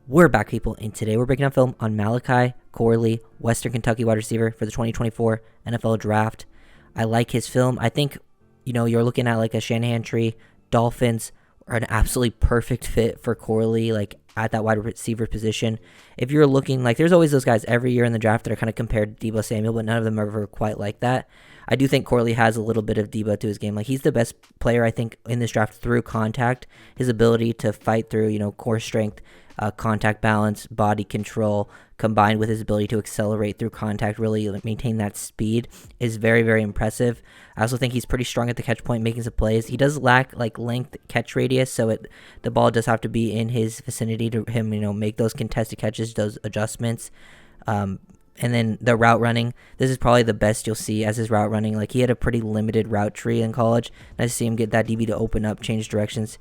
We're back, people, and today we're breaking down film on Malachi Corley, Western Kentucky wide receiver for the 2024 NFL Draft. I like his film. I think, you're looking at like a Shanahan tree. Dolphins are an absolutely perfect fit for Corley, like at that wide receiver position. If you're looking, like, there's always those guys every year in the draft that are kind of compared to Deebo Samuel, but none of them are ever quite like that. I do think Corley has a little bit of Deebo to his game. Like, he's the best player, I think, in this draft through contact. His ability to fight through, core strength, contact balance, body control, combined with his ability to accelerate through contact, really maintain that speed, is very, very impressive. I also think he's pretty strong at the catch point, making some plays. He does lack like length catch radius, so the ball does have to be in his vicinity to him, make those contested catches, those adjustments. And then the route running, this is probably the best you'll see as his route running. Like, he had a pretty limited route tree in college. Nice to see him get that DB to open up, change directions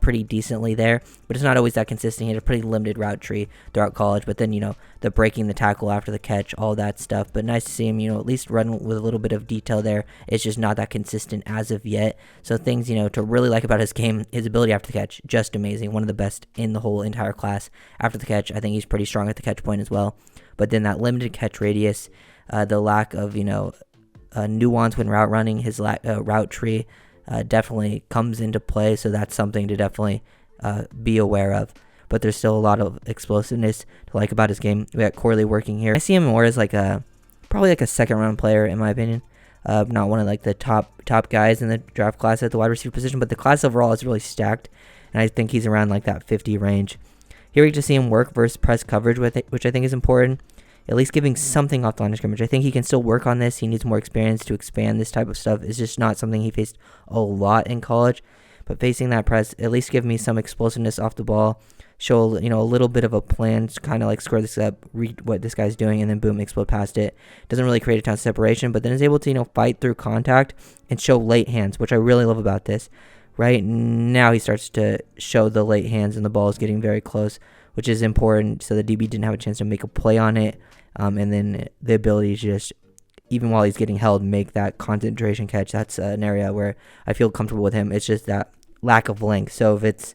pretty decently there. But it's not always that consistent. He had a pretty limited route tree throughout college. But then, the breaking the tackle after the catch, all that stuff. But nice to see him, at least run with a little bit of detail there. It's just not that consistent as of yet. So things, to really like about his game, his ability after the catch, just amazing. One of the best in the whole entire class after the catch. I think he's pretty strong at the catch point as well. But then that limited catch radius, the lack of, nuance when route running, his route tree definitely comes into play. So that's something to definitely be aware of. But there's still a lot of explosiveness to like about his game. We got Corley working here. I see him more as probably like a second round player, in my opinion. Not one of like the top guys in the draft class at the wide receiver position. But the class overall is really stacked. And I think he's around like that 50 range. Here we get to see him work versus press coverage with it, which I think is important. At least giving something off the line of scrimmage. I think he can still work on this. He needs more experience to expand this type of stuff. It's just not something he faced a lot in college. But facing that press, at least give me some explosiveness off the ball. Show, a little bit of a plan to kind of like square this up, read what this guy's doing, and then boom, explode past it. Doesn't really create a ton of separation, but then is able to, fight through contact and show late hands, which I really love about this. Right now he starts to show the late hands and the ball is getting very close, which is important, so the DB didn't have a chance to make a play on it. And then the ability to just, even while he's getting held, make that concentration catch. That's an area where I feel comfortable with him. It's just that lack of length. So if it's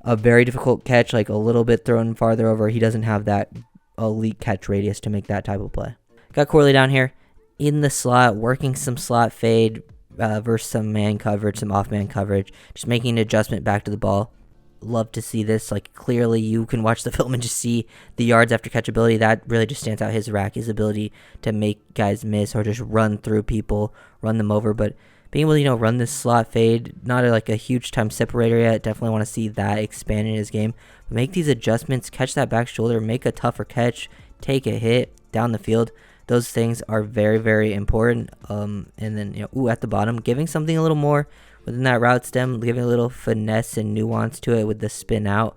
a very difficult catch, like a little bit thrown farther over, he doesn't have that elite catch radius to make that type of play. Got Corley down here in the slot, working some slot fade versus some man coverage, some off-man coverage, just making an adjustment back to the ball. Love to see this. Like, clearly you can watch the film and just see the yards after catch ability. That really just stands out, his rack, his ability to make guys miss or just run through people, run them over. But being able to, run this slot fade, not like a huge time separator yet. Definitely want to see that expand in his game. But make these adjustments, catch that back shoulder, make a tougher catch, take a hit down the field. Those things are very, very important. And then, at the bottom, giving something a little more within that route stem, giving a little finesse and nuance to it with the spin out.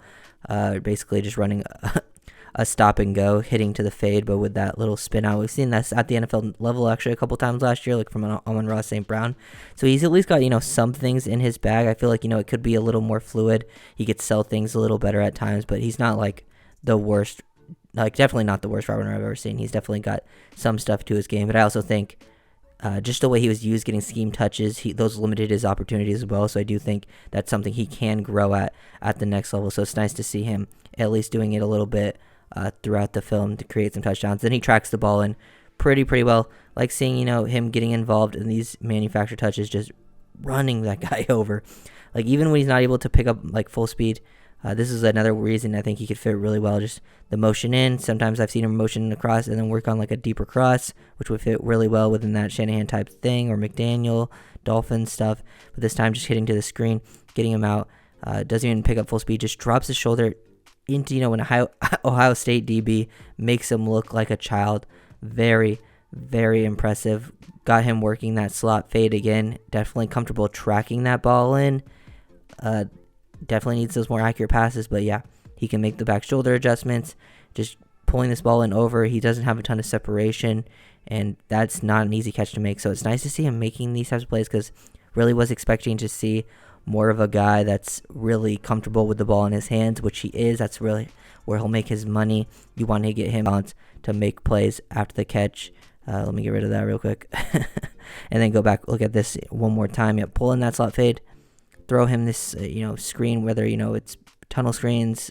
Basically just running a stop and go, hitting to the fade, but with that little spin out. We've seen this at the NFL level actually a couple times last year, like from Amon-Ra St. Brown. So he's at least got, some things in his bag. I feel like, it could be a little more fluid. He could sell things a little better at times, but he's not like the worst. Like, definitely not the worst route runner I've ever seen. He's definitely got some stuff to his game. But I also think just the way he was used, getting scheme touches, those limited his opportunities as well. So I do think that's something he can grow at the next level. So it's nice to see him at least doing it a little bit throughout the film to create some touchdowns. Then he tracks the ball in pretty well. Like seeing, him getting involved in these manufactured touches, just running that guy over. Like, even when he's not able to pick up like full speed, this is another reason I think he could fit really well. Just the motion in. Sometimes I've seen him motion across and then work on like a deeper cross, which would fit really well within that Shanahan type thing or McDaniel, Dolphin stuff. But this time just hitting to the screen, getting him out. Doesn't even pick up full speed. Just drops his shoulder into, an Ohio State DB. Makes him look like a child. Very, very impressive. Got him working that slot fade again. Definitely comfortable tracking that ball in. Definitely needs those more accurate passes, but yeah, he can make the back shoulder adjustments, just pulling this ball in over. He doesn't have a ton of separation, and that's not an easy catch to make. So it's nice to see him making these types of plays, because really was expecting to see more of a guy that's really comfortable with the ball in his hands, which he is. That's really where he'll make his money. You want to get him balance to make plays after the catch. Let me get rid of that real quick. And then go back, look at this one more time. Yeah, pull in that slot fade. Throw him this, screen, whether, it's tunnel screens,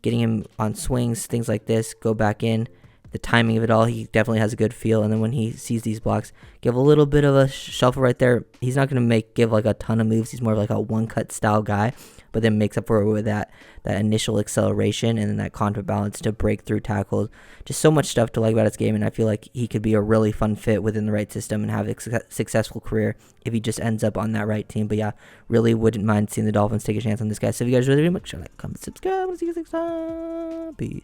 getting him on swings, things like this, go back in. The timing of it all, he definitely has a good feel. And then when he sees these blocks, give a little bit of a shuffle right there. He's not going to give like a ton of moves. He's more of like a one-cut style guy, but then makes up for it with that initial acceleration and then that counterbalance to break through tackles. Just so much stuff to like about his game, and I feel like he could be a really fun fit within the right system and have a successful career if he just ends up on that right team. But yeah, really wouldn't mind seeing the Dolphins take a chance on this guy. So if you guys really, make sure to like, comment, subscribe. I'll see you guys next time. Peace.